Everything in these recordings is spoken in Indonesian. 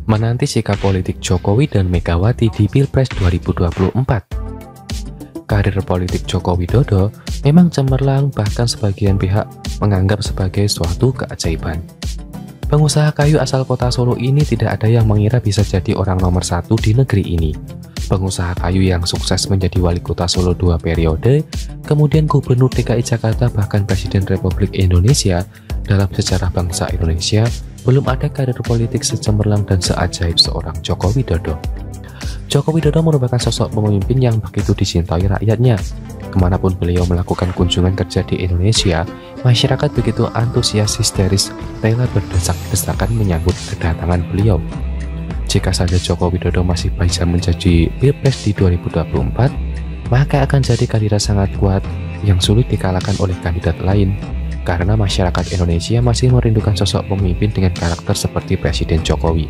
Menanti sikap politik Jokowi dan Megawati di Pilpres 2024. Karir politik Joko Widodo memang cemerlang, bahkan sebagian pihak menganggap sebagai suatu keajaiban. Pengusaha kayu asal kota Solo ini tidak ada yang mengira bisa jadi orang nomor satu di negeri ini. Pengusaha kayu yang sukses menjadi wali kota Solo 2 periode, kemudian gubernur DKI Jakarta, bahkan Presiden Republik Indonesia. Dalam sejarah bangsa Indonesia, belum ada karir politik secemerlang dan seajaib seorang Joko Widodo. Joko Widodo merupakan sosok pemimpin yang begitu dicintai rakyatnya. Kemanapun beliau melakukan kunjungan kerja di Indonesia, masyarakat begitu antusias, histeris, rela berdesak-desakan menyambut kedatangan beliau. Jika saja Joko Widodo masih bisa menjadi Pilpres di 2024, maka akan jadi kandidat sangat kuat yang sulit dikalahkan oleh kandidat lain, karena masyarakat Indonesia masih merindukan sosok pemimpin dengan karakter seperti Presiden Jokowi.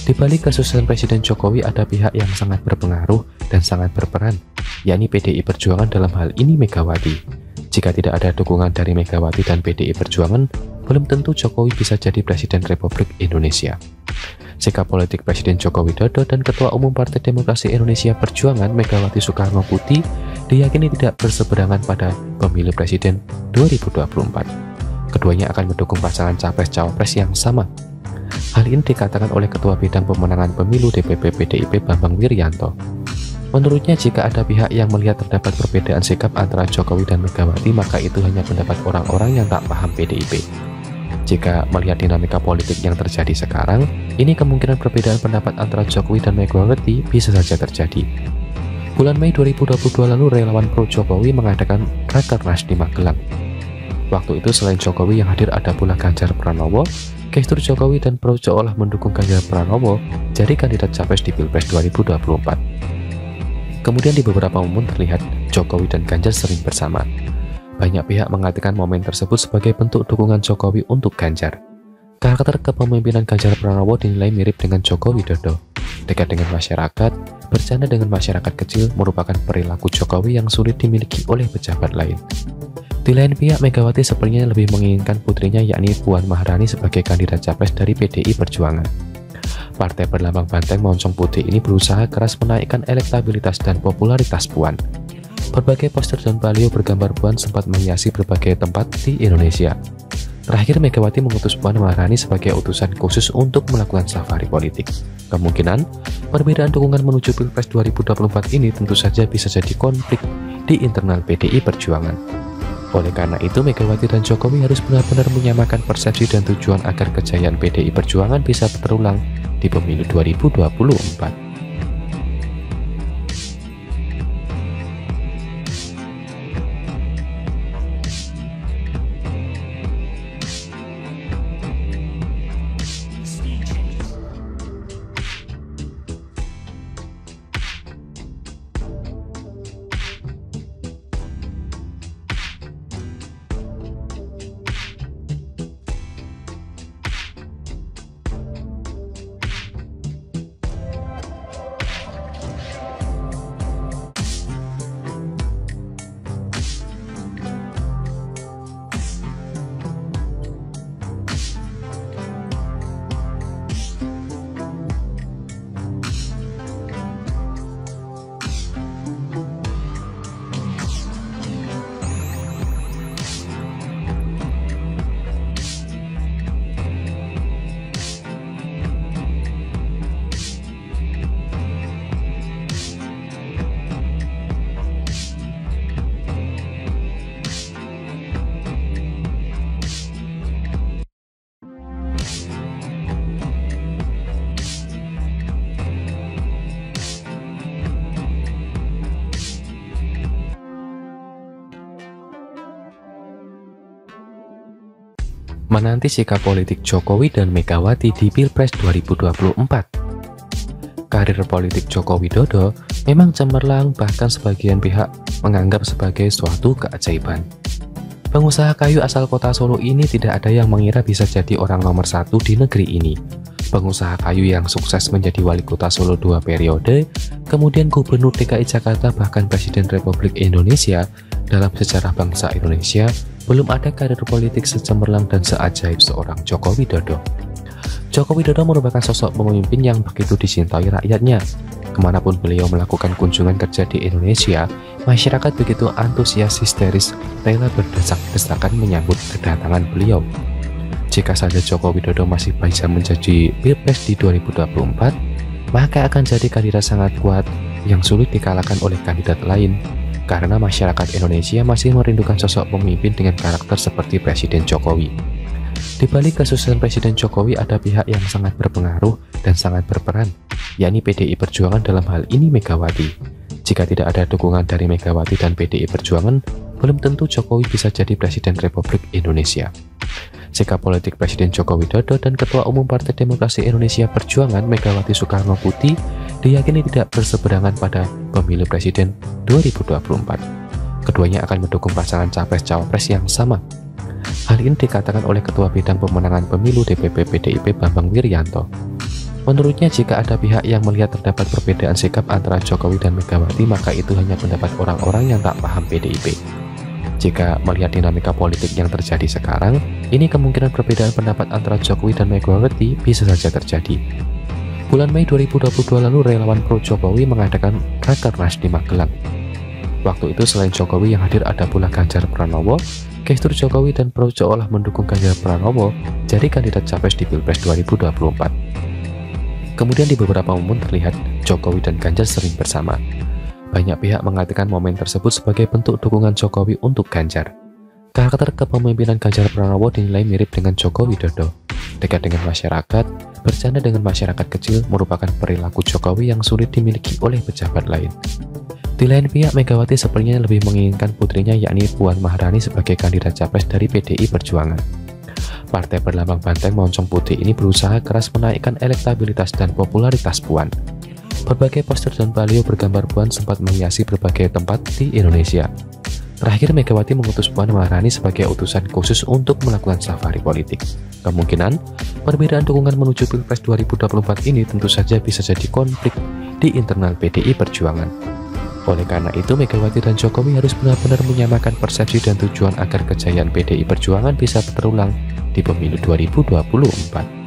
Di balik kesuksesan Presiden Jokowi ada pihak yang sangat berpengaruh dan sangat berperan, yakni PDI Perjuangan, dalam hal ini Megawati. Jika tidak ada dukungan dari Megawati dan PDI Perjuangan, belum tentu Jokowi bisa jadi Presiden Republik Indonesia. Sikap politik Presiden Joko Widodo dan Ketua Umum Partai Demokrasi Indonesia Perjuangan Megawati Soekarno Putri diyakini tidak berseberangan pada pemilu Presiden 2024. Keduanya akan mendukung pasangan Capres-Cawapres yang sama. Hal ini dikatakan oleh Ketua Bidang Pemenangan Pemilu DPP PDIP Bambang Wirianto. Menurutnya, jika ada pihak yang melihat terdapat perbedaan sikap antara Jokowi dan Megawati, maka itu hanya pendapat orang-orang yang tak paham PDIP. Jika melihat dinamika politik yang terjadi sekarang, ini kemungkinan perbedaan pendapat antara Jokowi dan Megawati bisa saja terjadi. Bulan Mei 2022 lalu, relawan pro Jokowi mengadakan Rakernas di Magelang. Waktu itu selain Jokowi yang hadir ada pula Ganjar Pranowo. Gestur Jokowi dan pro seolah mendukung Ganjar Pranowo jadi kandidat capres di Pilpres 2024. Kemudian di beberapa momen terlihat Jokowi dan Ganjar sering bersama. Banyak pihak mengatakan momen tersebut sebagai bentuk dukungan Jokowi untuk Ganjar. Karakter kepemimpinan Ganjar Pranowo dinilai mirip dengan Joko Widodo. Dekat dengan masyarakat, bercanda dengan masyarakat kecil merupakan perilaku Jokowi yang sulit dimiliki oleh pejabat lain. Di lain pihak, Megawati sepertinya lebih menginginkan putrinya yakni Puan Maharani sebagai kandidat capres dari PDI Perjuangan. Partai berlambang banteng moncong putih ini berusaha keras menaikkan elektabilitas dan popularitas Puan. Berbagai poster dan baliho bergambar Puan sempat menghiasi berbagai tempat di Indonesia. Terakhir, Megawati mengutus Puan Maharani sebagai utusan khusus untuk melakukan safari politik. Kemungkinan, perbedaan dukungan menuju Pilpres 2024 ini tentu saja bisa jadi konflik di internal PDI Perjuangan. Oleh karena itu, Megawati dan Jokowi harus benar-benar menyamakan persepsi dan tujuan agar kejayaan PDI Perjuangan bisa terulang di pemilu 2024. Menanti sikap politik Jokowi dan Megawati di Pilpres 2024. Karir politik Joko Widodo memang cemerlang, bahkan sebagian pihak menganggap sebagai suatu keajaiban. Pengusaha kayu asal kota Solo ini tidak ada yang mengira bisa jadi orang nomor satu di negeri ini. Pengusaha kayu yang sukses menjadi wali kota Solo 2 periode, kemudian gubernur DKI Jakarta, bahkan Presiden Republik Indonesia. Dalam sejarah bangsa Indonesia, belum ada karir politik secemerlang dan seajaib seorang Joko Widodo. Joko Widodo merupakan sosok pemimpin yang begitu dicintai rakyatnya. Kemanapun beliau melakukan kunjungan kerja di Indonesia, masyarakat begitu antusias histeris rela berdesak-desakan menyambut kedatangan beliau. Jika saja Joko Widodo masih bisa menjadi Pilpres di 2024, maka akan jadi kandidat sangat kuat yang sulit dikalahkan oleh kandidat lain, karena masyarakat Indonesia masih merindukan sosok pemimpin dengan karakter seperti Presiden Jokowi. Di balik kesuksesan Presiden Jokowi ada pihak yang sangat berpengaruh dan sangat berperan, yakni PDI Perjuangan, dalam hal ini Megawati. Jika tidak ada dukungan dari Megawati dan PDI Perjuangan, belum tentu Jokowi bisa jadi Presiden Republik Indonesia. Sikap politik Presiden Joko Widodo dan Ketua Umum Partai Demokrasi Indonesia Perjuangan Megawati Soekarno Putri diyakini tidak berseberangan pada pemilu Presiden 2024. Keduanya akan mendukung pasangan Capres-Cawapres yang sama. Hal ini dikatakan oleh Ketua Bidang Pemenangan Pemilu DPP PDIP Bambang Wirianto. Menurutnya, jika ada pihak yang melihat terdapat perbedaan sikap antara Jokowi dan Megawati, maka itu hanya pendapat orang-orang yang tak paham PDIP. Jika melihat dinamika politik yang terjadi sekarang, ini kemungkinan perbedaan pendapat antara Jokowi dan Megawati bisa saja terjadi. Bulan Mei 2022 lalu, relawan pro Jokowi mengadakan Rakernas di Magelang. Waktu itu selain Jokowi yang hadir ada pula Ganjar Pranowo. Gestur Jokowi dan pro seolah mendukung Ganjar Pranowo jadi kandidat capres di Pilpres 2024. Kemudian di beberapa momen terlihat Jokowi dan Ganjar sering bersama. Banyak pihak mengatakan momen tersebut sebagai bentuk dukungan Jokowi untuk Ganjar. Karakter kepemimpinan Ganjar Pranowo dinilai mirip dengan Joko Widodo. Dekat dengan masyarakat, bercanda dengan masyarakat kecil merupakan perilaku Jokowi yang sulit dimiliki oleh pejabat lain. Di lain pihak, Megawati sepertinya lebih menginginkan putrinya yakni Puan Maharani sebagai kandidat capres dari PDI Perjuangan. Partai berlambang banteng moncong putih ini berusaha keras menaikkan elektabilitas dan popularitas Puan. Berbagai poster dan baliho bergambar Puan sempat menghiasi berbagai tempat di Indonesia. Terakhir, Megawati mengutus Puan Maharani sebagai utusan khusus untuk melakukan safari politik. Kemungkinan, perbedaan dukungan menuju Pilpres 2024 ini tentu saja bisa jadi konflik di internal PDI Perjuangan. Oleh karena itu, Megawati dan Jokowi harus benar-benar menyamakan persepsi dan tujuan agar kejayaan PDI Perjuangan bisa terulang di pemilu 2024.